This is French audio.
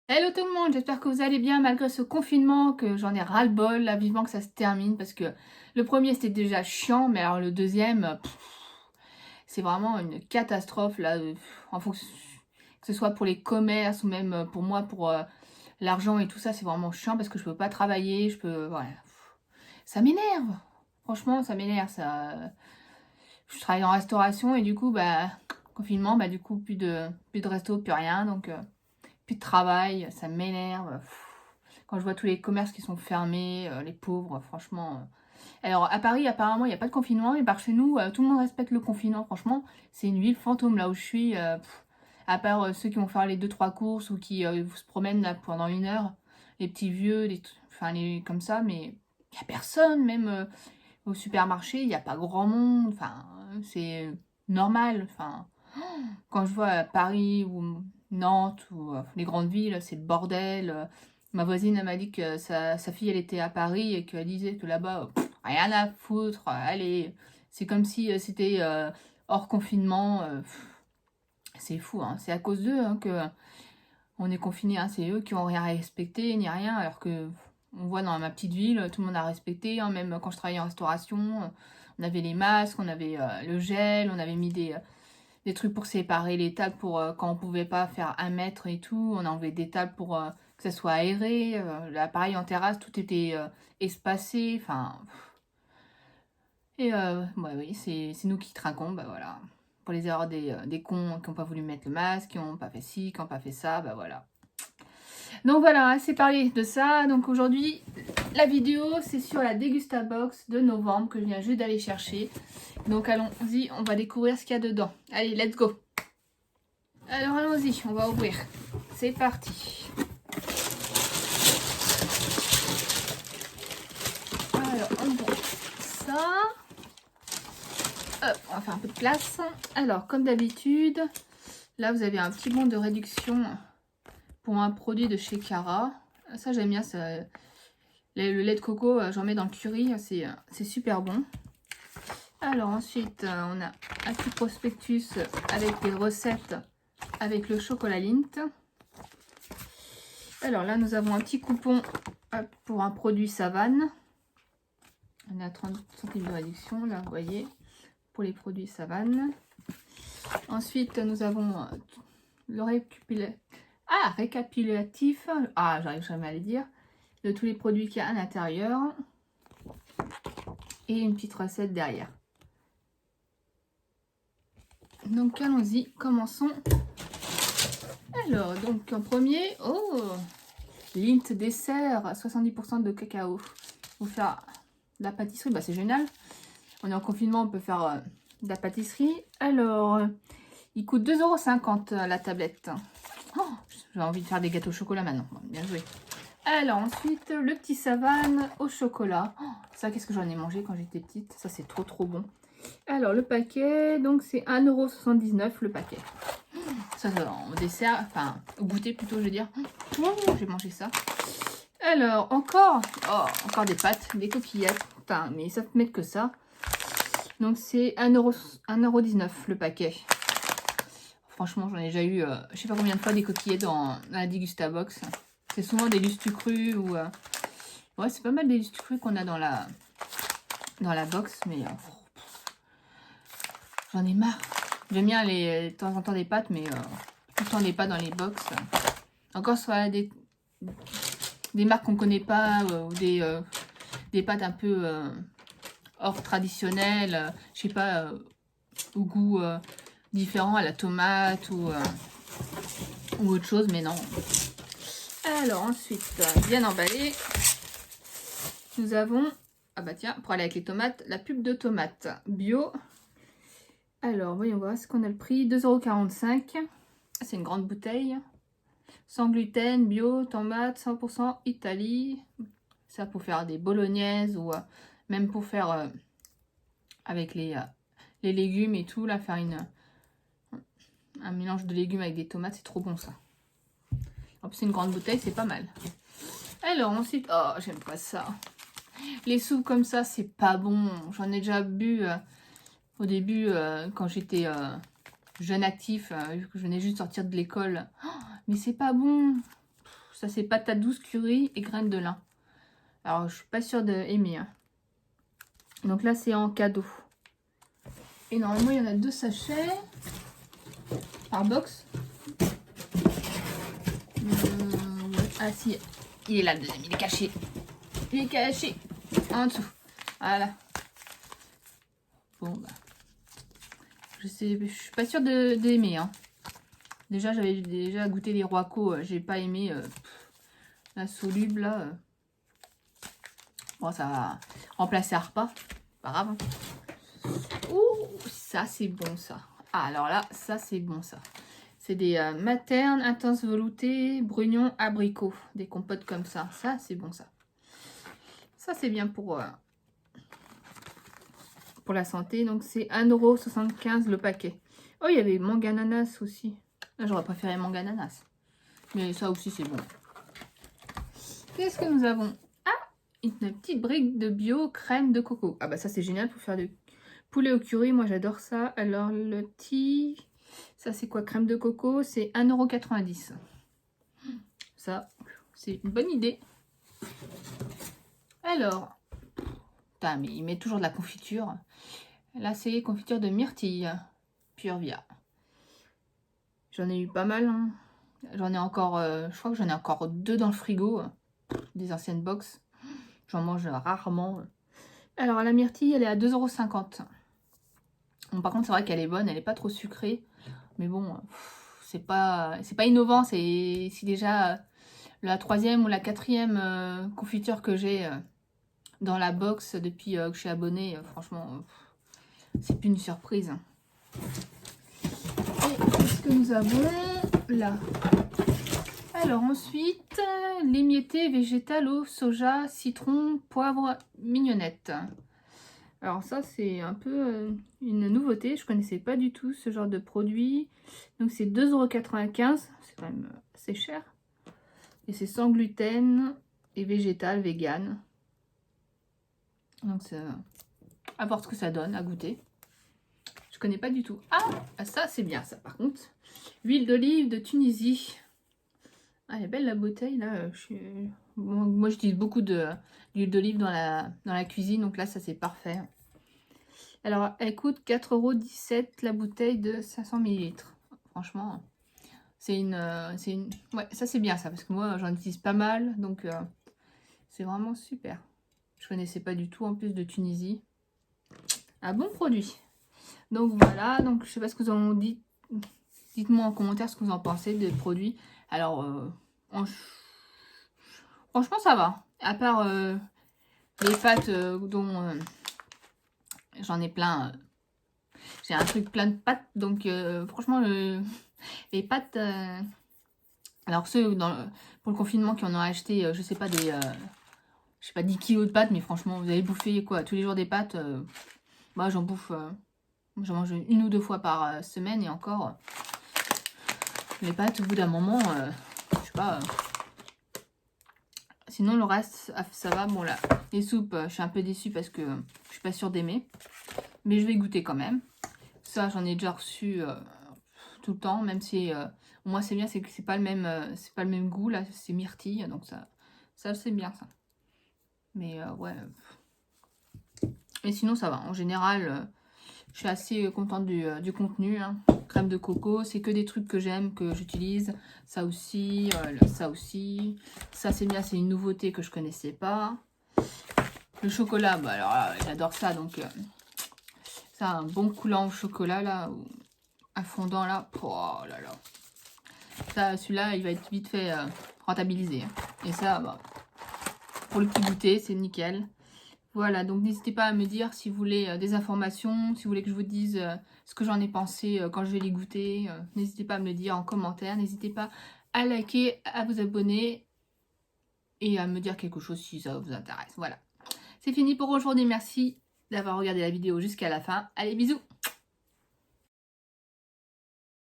Hello tout le monde, j'espère que vous allez bien malgré ce confinement, que j'en ai ras-le-bol, là, vivement que ça se termine, parce que le premier c'était déjà chiant, mais alors le deuxième, c'est vraiment une catastrophe, là, en fonction, que ce soit pour les commerces ou même pour moi, pour l'argent et tout ça, c'est vraiment chiant parce que je peux pas travailler, ouais, ça m'énerve, franchement, ça m'énerve, je travaille en restauration et du coup, bah, confinement, bah, du coup, plus de resto, plus rien, donc plus de travail, ça m'énerve. Quand je vois tous les commerces qui sont fermés, les pauvres, franchement. Alors, à Paris, apparemment, il n'y a pas de confinement, mais par chez nous, tout le monde respecte le confinement. Franchement, c'est une ville fantôme là où je suis. À part ceux qui vont faire les deux trois courses ou qui se promènent là pendant 1 heure, les petits vieux, enfin, comme ça, mais il n'y a personne, même au supermarché, il n'y a pas grand monde. Enfin, c'est normal. Enfin, quand je vois à Paris ou Nantes ou les grandes villes, c'est le bordel. Ma voisine elle m'a dit que sa fille elle était à Paris et qu'elle disait que là-bas, rien à foutre. Allez, c'est comme si c'était hors confinement. C'est fou, hein. C'est à cause d'eux hein, que on est confiné. Hein. C'est eux qui ont rien respecté ni rien, alors que on voit dans ma petite ville, tout le monde a respecté. Hein. Même quand je travaillais en restauration, on avait les masques, on avait le gel, on avait mis des trucs pour séparer les tables pour quand on pouvait pas faire 1 mètre et tout. On a enlevé des tables pour que ça soit aéré. Là, pareil en terrasse, tout était espacé. Enfin, et ouais, oui, c'est nous qui trinquons, bah voilà. Pour les erreurs des cons qui n'ont pas voulu mettre le masque, qui n'ont pas fait ci, qui n'ont pas fait ça, bah voilà. Donc voilà, c'est parlé de ça. Donc aujourd'hui, la vidéo, c'est sur la Degustabox de novembre que je viens juste d'aller chercher. Donc allons-y, on va découvrir ce qu'il y a dedans. Allez, let's go! Alors allons-y, on va ouvrir. C'est parti. Alors on ouvre ça. Hop, on va faire un peu de place. Alors comme d'habitude, là vous avez un petit bon de réduction pour un produit de chez Cara. Ça j'aime bien, ça. Le lait de coco, j'en mets dans le curry, c'est super bon. Alors ensuite, on a un petit prospectus avec des recettes avec le chocolat Lindt. Alors là, nous avons un petit coupon pour un produit Savane. On a 30 centimes de réduction, là, vous voyez, pour les produits Savane. Ensuite, nous avons le récapitulatif. Ah, j'arrive jamais à le dire. De tous les produits qu'il y a à l'intérieur. Et une petite recette derrière. Donc, allons-y, commençons. Alors, donc, en premier, Lindt dessert, 70% de cacao. Pour faire de la pâtisserie, bah c'est génial. On est en confinement, on peut faire de la pâtisserie. Alors, il coûte 2,50 € la tablette. Oh, j'ai envie de faire des gâteaux au chocolat maintenant. Bien joué. Alors, ensuite, le petit Savane au chocolat. Oh, ça, qu'est-ce que j'en ai mangé quand j'étais petite. Ça, c'est trop, trop bon. Alors, le paquet, donc c'est 1,79 € le paquet. Ça, en dessert, enfin, au goûter plutôt, je veux dire. Oh, j'ai mangé ça. Alors, encore des pâtes, des coquillettes. Putain, mais ça peut mettre que ça. Donc, c'est 1,19 € le paquet. Franchement, j'en ai déjà eu, je sais pas combien de fois, des coquillettes dans la Degustabox. C'est souvent des lustres crus ou... ouais, c'est pas mal des lustres crus qu'on a dans la box, mais... j'en ai marre. J'aime bien de temps en temps des pâtes, mais tout le temps des pâtes dans les box. Encore soit des marques qu'on connaît pas ou des pâtes un peu hors traditionnelles, je sais pas, au goût différent à la tomate ou autre chose, mais non. Alors ensuite, bien emballé, nous avons, ah bah tiens, pour aller avec les tomates, la pub de tomates bio. Alors, voyons voir ce qu'on a le prix, 2,45 €. C'est une grande bouteille. Sans gluten, bio, tomate, 100% Italie. Ça pour faire des bolognaises ou même pour faire avec les légumes et tout. Là, faire un mélange de légumes avec des tomates, c'est trop bon ça. En plus, c'est une grande bouteille, c'est pas mal. Alors ensuite, oh, j'aime pas ça. Les soupes comme ça, c'est pas bon. J'en ai déjà bu au début quand j'étais jeune actif, vu que je venais juste de sortir de l'école. Oh, mais c'est pas bon. Ça, c'est patate douce, curry et graines de lin. Alors, je suis pas sûre d'aimer. Hein. Donc là, c'est en cadeau. Et normalement, il y en a 2 sachets par box. Ouais. Ah si, il est là le deuxième, il est caché. Il est caché en dessous. Voilà. Bon, bah. Je suis pas sûre d'aimer. Hein. Déjà, j'avais déjà goûté les Roico. J'ai pas aimé la soluble là. Bon, ça va remplacer un repas. Pas grave. Hein. Ouh, ça c'est bon ça. Ah, alors là, ça c'est bon ça. C'est des maternes, intense velouté, brugnon, abricot. Des compotes comme ça. Ça c'est bon ça. Ça c'est bien pour la santé. Donc c'est 1,75 € le paquet. Oh, il y avait mangue ananas aussi. Là, j'aurais préféré mangue ananas. Mais ça aussi c'est bon. Qu'est-ce que nous avons? Ah, une petite brique de bio crème de coco. Ah bah ça c'est génial pour faire du poulet au curry. Moi j'adore ça. Alors le petit... Ça c'est quoi? Crème de coco. C'est 1,90 €. Ça, c'est une bonne idée. Alors... Putain, mais il met toujours de la confiture. Là c'est confiture de myrtille. Pure Via. J'en ai eu pas mal. Hein. J'en ai encore... je crois que j'en ai encore 2 dans le frigo. Des anciennes box. J'en mange rarement. Alors la myrtille, elle est à 2,50 €. Bon, par contre, c'est vrai qu'elle est bonne, elle est pas trop sucrée. Mais bon, c'est pas innovant. C'est déjà la 3e ou la 4e confiture que j'ai dans la box depuis que je suis abonnée. Franchement, c'est plus une surprise. Et qu'est-ce que nous avons là? Alors ensuite, l'émietté végétal au soja, citron, poivre, mignonnette. Alors ça, c'est un peu une nouveauté. Je connaissais pas du tout ce genre de produit. Donc c'est 2,95 €. C'est quand même assez cher. Et c'est sans gluten et végétal, vegan. Donc c'est à voir ce que ça donne, à goûter. Je connais pas du tout. Ah, ça c'est bien ça par contre. Huile d'olive de Tunisie. Ah, elle est belle la bouteille là. Moi j'utilise beaucoup d'huile d'olive dans la cuisine. Donc là, ça c'est parfait. Alors, elle coûte 4,17 € la bouteille de 500 ml. Franchement, c'est une... Ouais, ça c'est bien ça, parce que moi j'en utilise pas mal, donc c'est vraiment super. Je connaissais pas du tout en plus de Tunisie. Un bon produit. Donc voilà, donc je sais pas ce que vous en dites. Dites-moi en commentaire ce que vous en pensez des produits. Alors, franchement ça va. À part les pâtes dont j'en ai plein... J'ai un truc plein de pâtes, donc franchement, les pâtes... alors ceux pour le confinement qui en ont acheté, je sais pas, je sais pas, 10 kilos de pâtes, mais franchement, vous avez bouffé quoi, tous les jours des pâtes. Moi, j'en bouffe, j'en mange 1 ou 2 fois par semaine, et encore, les pâtes, au bout d'un moment, je sais pas... sinon, le reste, ça va. Bon, là, les soupes, je suis un peu déçue parce que je suis pas sûre d'aimer. Mais je vais goûter quand même. Ça, j'en ai déjà reçu tout le temps, même si moi c'est bien, c'est que c'est pas le même goût là, c'est myrtille, donc ça c'est bien ça. Mais ouais. Et sinon ça va. En général, je suis assez contente du contenu. Hein. Crème de coco, c'est que des trucs que j'aime, que j'utilise. Ça aussi, ça aussi. Ça c'est bien, c'est une nouveauté que je connaissais pas. Le chocolat, bah alors là, j'adore ça, donc ça, un bon coulant au chocolat là. Un fondant là, oh là là. Ça, celui-là, il va être vite fait rentabilisé. Et ça, bah, pour le petit goûter, c'est nickel. Voilà, donc n'hésitez pas à me dire si vous voulez des informations, si vous voulez que je vous dise ce que j'en ai pensé quand je vais les goûter. N'hésitez pas à me le dire en commentaire. N'hésitez pas à liker, à vous abonner et à me dire quelque chose si ça vous intéresse. Voilà. C'est fini pour aujourd'hui. Merci d'avoir regardé la vidéo jusqu'à la fin. Allez, bisous!